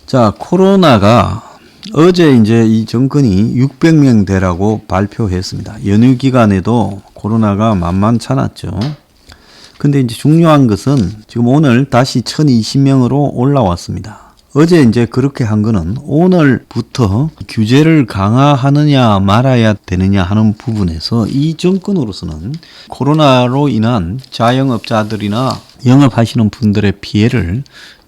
자, 코로나가 어제 이제 이 정권이 600명대라고 발표했습니다. 연휴 기간에도 코로나가 만만찮았죠. 근데 이제 중요한 것은 지금 오늘 다시 1020명으로 올라왔습니다. 어제 이제 그렇게 한 거는 오늘부터 규제를 강화하느냐 말아야 되느냐 하는 부분에서 이 정권으로서는 코로나로 인한 자영업자들이나 영업하시는 분들의 피해를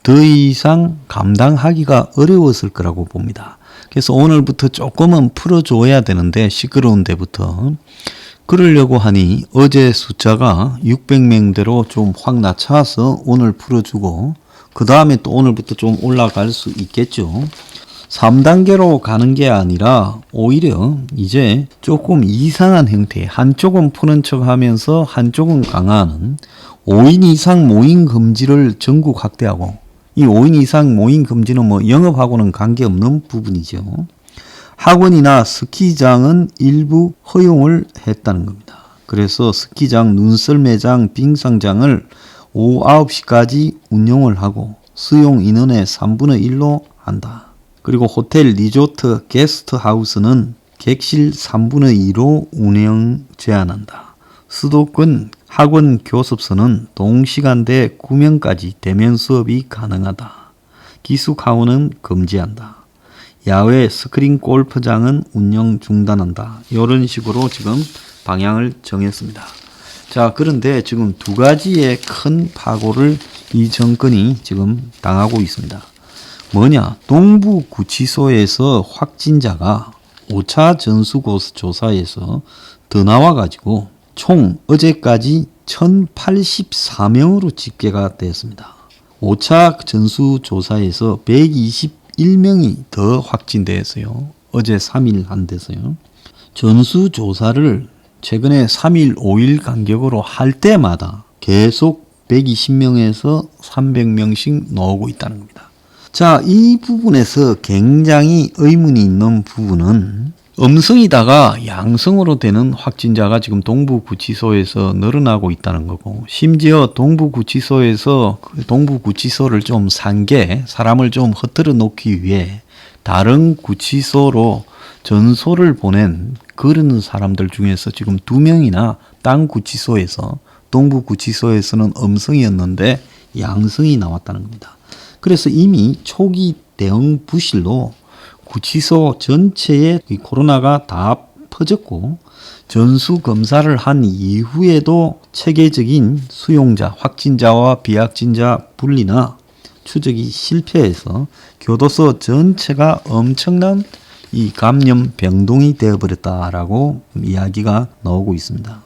더 이상 감당하기가 어려웠을 거라고 봅니다. 그래서 오늘부터 조금은 풀어줘야 되는데 시끄러운 데부터 그러려고 하니 어제 숫자가 600명대로 좀 확 낮춰서 오늘 풀어주고 그 다음에 또 오늘부터 좀 올라갈 수 있겠죠. 3단계로 가는 게 아니라 오히려 이제 조금 이상한 형태, 한쪽은 푸는 척 하면서 한쪽은 강화하는 5인 이상 모임 금지를 전국 확대하고, 이 5인 이상 모임 금지는 뭐 영업하고는 관계없는 부분이죠. 학원이나 스키장은 일부 허용을 했다는 겁니다. 그래서 스키장, 눈썰매장, 빙상장을 오후 9시까지 운영을 하고 수용 인원의 3분의 1로 한다. 그리고 호텔, 리조트, 게스트하우스는 객실 3분의 2로 운영 제한한다. 수도권 학원 교습소는 동시간대 9명까지 대면 수업이 가능하다. 기숙학원은 금지한다. 야외 스크린 골프장은 운영 중단한다. 이런 식으로 지금 방향을 정했습니다. 자, 그런데 지금 두 가지의 큰 파고를 이 정권이 지금 당하고 있습니다. 뭐냐? 동부구치소에서 확진자가 5차 전수조사에서 더 나와가지고 총 어제까지 1084명으로 집계가 됐습니다. 5차 전수조사에서 121명이 더 확진됐어요. 어제 3일 한 데서요. 전수조사를 최근에 3일, 5일 간격으로 할 때마다 계속 120명에서 300명씩 나오고 있다는 겁니다. 자, 이 부분에서 굉장히 의문이 있는 부분은 음성이다가 양성으로 되는 확진자가 지금 동부구치소에서 늘어나고 있다는 거고, 심지어 동부구치소에서 동부구치소를 좀 산게 사람을 좀 흩뜨려 놓기 위해 다른 구치소로 전소를 보낸 그런 사람들 중에서 지금 2명이나 딴 구치소에서 동부구치소에서는 음성이었는데 양성이 나왔다는 겁니다. 그래서 이미 초기 대응 부실로 구치소 전체에 코로나가 다 퍼졌고 전수 검사를 한 이후에도 체계적인 수용자, 확진자와 비확진자 분리나 추적이 실패해서 교도소 전체가 엄청난 이 감염 병동이 되어버렸다라고 이야기가 나오고 있습니다.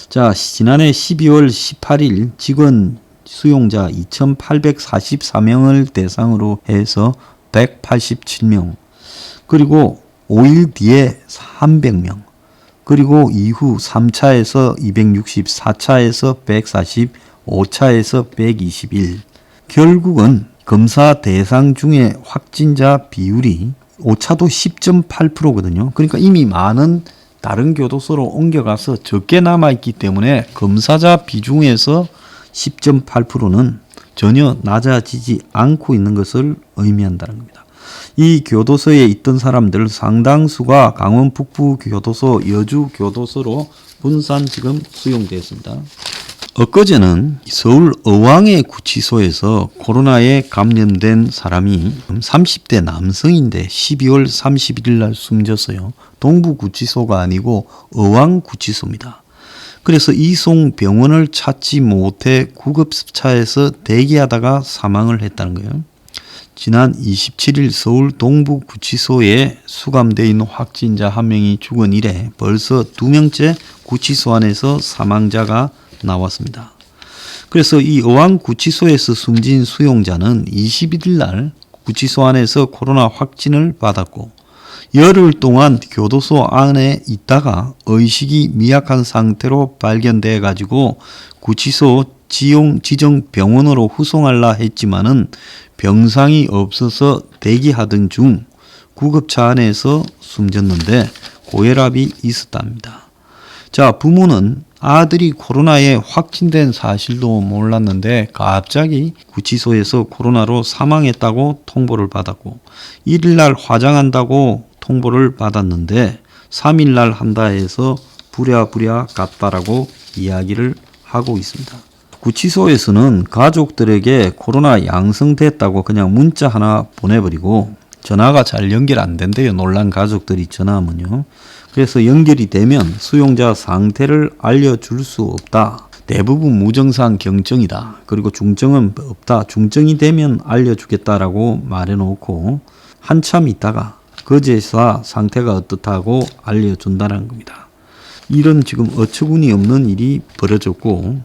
자, 지난해 12월 18일 직원 수용자 2,844명을 대상으로 해서 187명, 그리고 5일 뒤에 300명, 그리고 이후 3차에서 260, 4차에서 140, 5차에서 121. 결국은 검사 대상 중에 확진자 비율이 5차도 10.8%거든요. 그러니까 이미 많은 다른 교도소로 옮겨가서 적게 남아있기 때문에 검사자 비중에서 10.8%는 전혀 낮아지지 않고 있는 것을 의미한다는 겁니다. 이 교도소에 있던 사람들 상당수가 강원 북부 교도소, 여주 교도소로 분산 지금 수용되었습니다. 엊그제는 서울 어왕의 구치소에서 코로나에 감염된 사람이 30대 남성인데 12월 31일 날 숨졌어요. 동부구치소가 아니고 어왕구치소입니다. 그래서 이송 병원을 찾지 못해 구급차에서 대기하다가 사망을 했다는 거예요. 지난 27일 서울 동부구치소에 수감되어 있는 확진자 1명이 죽은 이래 벌써 2명째 구치소 안에서 사망자가 나왔습니다. 그래서 이 어왕구치소에서 숨진 수용자는 21일 날 구치소 안에서 코로나 확진을 받았고 열흘 동안 교도소 안에 있다가 의식이 미약한 상태로 발견돼 가지고 구치소 지정 병원으로 후송하려 했지만은 병상이 없어서 대기하던 중 구급차 안에서 숨졌는데 고혈압이 있었답니다. 자, 부모는 아들이 코로나에 확진된 사실도 몰랐는데 갑자기 구치소에서 코로나로 사망했다고 통보를 받았고 1일날 화장한다고 통보를 받았는데 3일날 한다 해서 부랴부랴 갔다라고 이야기를 하고 있습니다. 구치소에서는 가족들에게 코로나 양성됐다고 그냥 문자 하나 보내버리고 전화가 잘 연결 안 된대요. 놀란 가족들이 전화하면요. 그래서 연결이 되면 수용자 상태를 알려줄 수 없다. 대부분 무증상 경증이다. 그리고 중증은 없다. 중증이 되면 알려주겠다라고 말해놓고 한참 있다가 그제서 상태가 어떻다고 알려준다는 겁니다. 이런 지금 어처구니 없는 일이 벌어졌고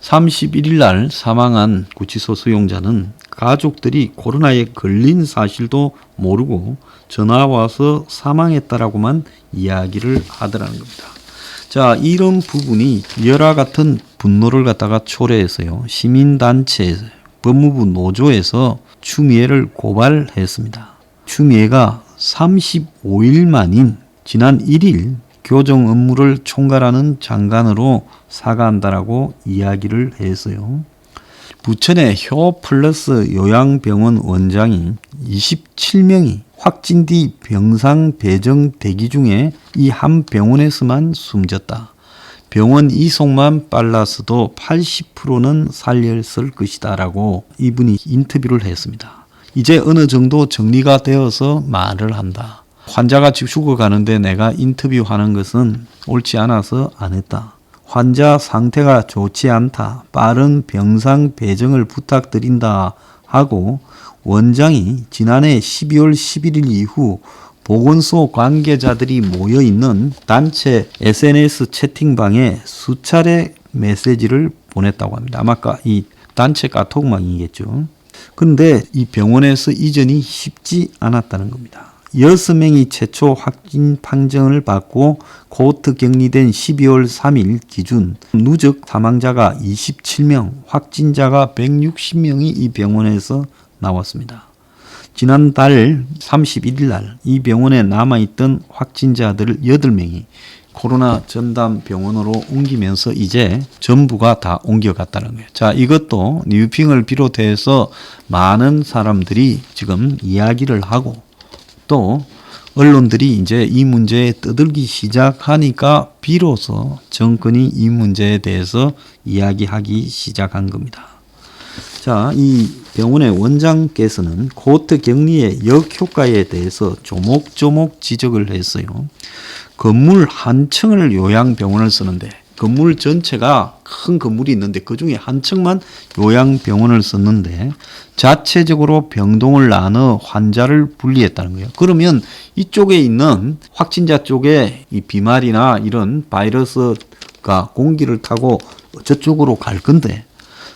31일 날 사망한 구치소 수용자는 가족들이 코로나에 걸린 사실도 모르고 전화 와서 사망했다라고만 이야기를 하더라는 겁니다. 자, 이런 부분이 열화 같은 분노를 갖다가 초래해서요. 시민단체 법무부 노조에서 추미애를 고발했습니다. 추미애가 35일 만인 지난 1일 교정 업무를 총괄하는 장관으로 사과한다라고 이야기를 했어요. 부천의 효플러스 요양병원 원장이 27명이 확진 뒤 병상 배정 대기 중에 이 한 병원에서만 숨졌다. 병원 이송만 빨랐어도 80%는 살렸을 것이다 라고 이분이 인터뷰를 했습니다. 이제 어느 정도 정리가 되어서 말을 한다. 환자가 죽어가는데 내가 인터뷰하는 것은 옳지 않아서 안 했다. 환자 상태가 좋지 않다. 빠른 병상 배정을 부탁드린다 하고 원장이 지난해 12월 11일 이후 보건소 관계자들이 모여있는 단체 SNS 채팅방에 수차례 메시지를 보냈다고 합니다. 아마 이 단체 카톡방이겠죠. 그런데 이 병원에서 이전이 쉽지 않았다는 겁니다. 6명이 최초 확진 판정을 받고 코호트 격리된 12월 3일 기준 누적 사망자가 27명, 확진자가 160명이 이 병원에서 나왔습니다. 지난달 31일 날 이 병원에 남아있던 확진자들 8명이 코로나 전담 병원으로 옮기면서 이제 전부가 다 옮겨갔다는 거예요. 자, 이것도 뉴핑을 비롯해서 많은 사람들이 지금 이야기를 하고 또 언론들이 이제 이 문제에 떠들기 시작하니까 비로소 정권이 이 문제에 대해서 이야기하기 시작한 겁니다. 자, 이 병원의 원장께서는 코호트 격리의 역효과에 대해서 조목조목 지적을 했어요. 건물 한 층을 요양병원을 쓰는데 건물 전체가 큰 건물이 있는데 그중에 한 층만 요양병원을 썼는데 자체적으로 병동을 나눠 환자를 분리했다는 거예요. 그러면 이쪽에 있는 확진자 쪽에 이 비말이나 이런 바이러스가 공기를 타고 저쪽으로 갈 건데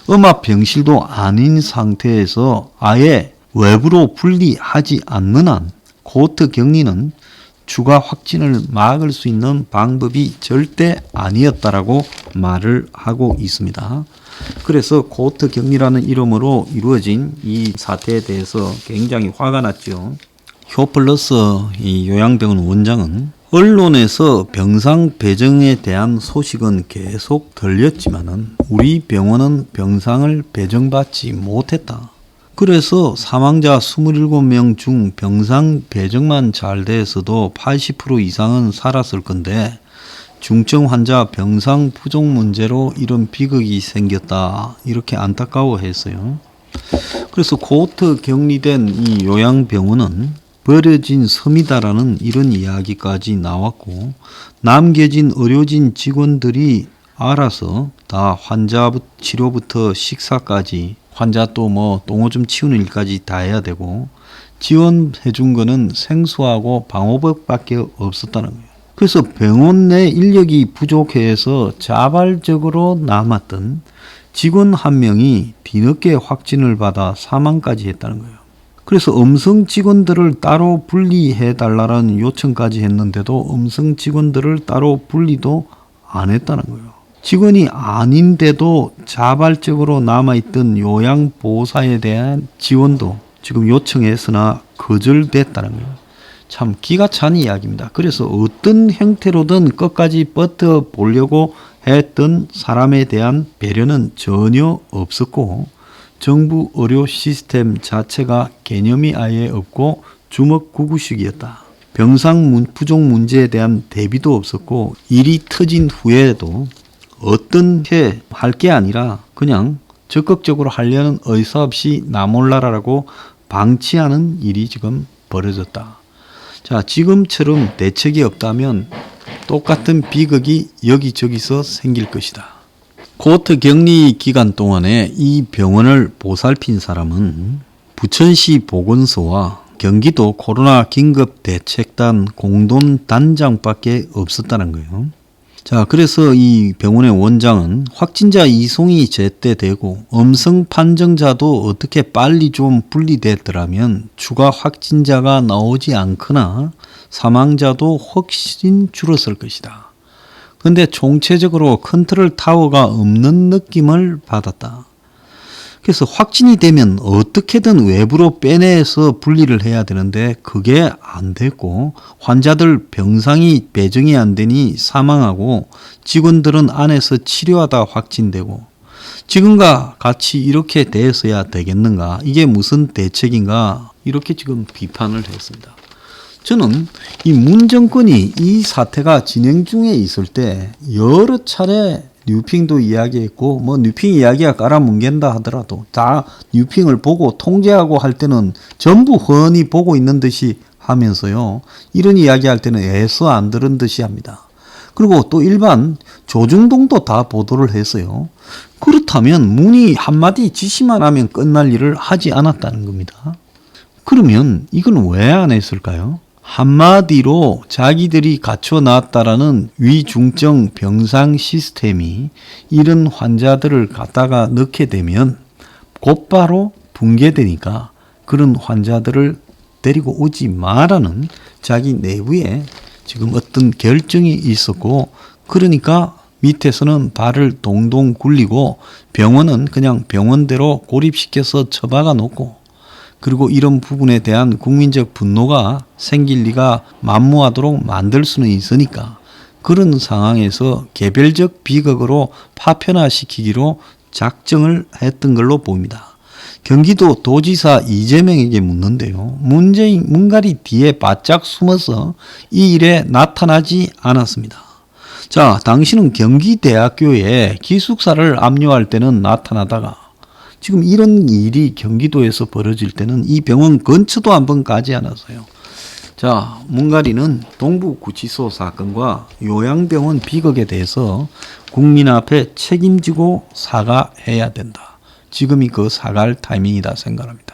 음압 병실도 아닌 상태에서 아예 외부로 분리하지 않는 한 코호트 격리는 추가 확진을 막을 수 있는 방법이 절대 아니었다라고 말을 하고 있습니다. 그래서 코호트 격리라는 이름으로 이루어진 이 사태에 대해서 굉장히 화가 났죠. 효플러스 이 요양병원 원장은 언론에서 병상 배정에 대한 소식은 계속 들렸지만은 우리 병원은 병상을 배정받지 못했다. 그래서 사망자 27명 중 병상 배정만 잘 돼서도 80% 이상은 살았을 건데 중증 환자 병상 부족 문제로 이런 비극이 생겼다. 이렇게 안타까워했어요. 그래서 코호트 격리된 이 요양병원은 버려진 섬이다라는 이런 이야기까지 나왔고 남겨진 의료진 직원들이 알아서 다 환자 치료부터 식사까지 환자 또 뭐 똥오줌 치우는 일까지 다 해야 되고 지원해 준 거는 생수하고 방호복밖에 없었다는 거예요. 그래서 병원 내 인력이 부족해서 자발적으로 남았던 직원 한 명이 뒤늦게 확진을 받아 사망까지 했다는 거예요. 그래서 음성 직원들을 따로 분리해 달라는 요청까지 했는데도 음성 직원들을 따로 분리도 안 했다는 거예요. 직원이 아닌데도 자발적으로 남아있던 요양보호사에 대한 지원도 지금 요청했으나 거절됐다는 거예요. 참 기가 찬 이야기입니다. 그래서 어떤 형태로든 끝까지 버텨보려고 했던 사람에 대한 배려는 전혀 없었고 정부 의료 시스템 자체가 개념이 아예 없고 주먹구구식이었다. 병상 부족 문제에 대한 대비도 없었고 일이 터진 후에도 어떻게 할 게 아니라 그냥 적극적으로 하려는 의사 없이 나 몰라라라고 방치하는 일이 지금 벌어졌다. 자, 지금처럼 대책이 없다면 똑같은 비극이 여기저기서 생길 것이다. 코호트 격리 기간 동안에 이 병원을 보살핀 사람은 부천시 보건소와 경기도 코로나 긴급대책단 공동단장밖에 없었다는 거예요. 자, 그래서 이 병원의 원장은 확진자 이송이 제때 되고 음성 판정자도 어떻게 빨리 좀 분리됐더라면 추가 확진자가 나오지 않거나 사망자도 훨씬 줄었을 것이다. 근데 총체적으로 컨트롤 타워가 없는 느낌을 받았다. 그래서 확진이 되면 어떻게든 외부로 빼내서 분리를 해야 되는데 그게 안 됐고 환자들 병상이 배정이 안 되니 사망하고 직원들은 안에서 치료하다 확진되고 지금과 같이 이렇게 돼서야 되겠는가? 이게 무슨 대책인가? 이렇게 지금 비판을 했습니다. 저는 이 문 정권이 이 사태가 진행 중에 있을 때 여러 차례 뉴핑도 이야기했고 뭐 뉴핑 이야기가 깔아뭉갠다 하더라도 다 뉴핑을 보고 통제하고 할 때는 전부 훤히 보고 있는 듯이 하면서요. 이런 이야기할 때는 애써 안 들은 듯이 합니다. 그리고 또 일반 조중동도 다 보도를 했어요. 그렇다면 문이 한마디 지시만 하면 끝날 일을 하지 않았다는 겁니다. 그러면 이건 왜 안 했을까요? 한마디로 자기들이 갖춰놨다라는 위중증 병상 시스템이 이런 환자들을 갖다가 넣게 되면 곧바로 붕괴되니까 그런 환자들을 데리고 오지 마라는 자기 내부에 지금 어떤 결정이 있었고 그러니까 밑에서는 발을 동동 굴리고 병원은 그냥 병원대로 고립시켜서 처박아 놓고 그리고 이런 부분에 대한 국민적 분노가 생길 리가 만무하도록 만들 수는 있으니까 그런 상황에서 개별적 비극으로 파편화시키기로 작정을 했던 걸로 보입니다. 경기도 도지사 이재명에게 묻는데요. 문갈이 뒤에 바짝 숨어서 이 일에 나타나지 않았습니다. 자, 당신은 경기대학교에 기숙사를 압류할 때는 나타나다가 지금 이런 일이 경기도에서 벌어질 때는 이 병원 근처도 한번 가지 않았어요. 자, 문가리는 동부구치소 사건과 요양병원 비극에 대해서 국민 앞에 책임지고 사과해야 된다. 지금이 그 사과할 타이밍이다 생각합니다.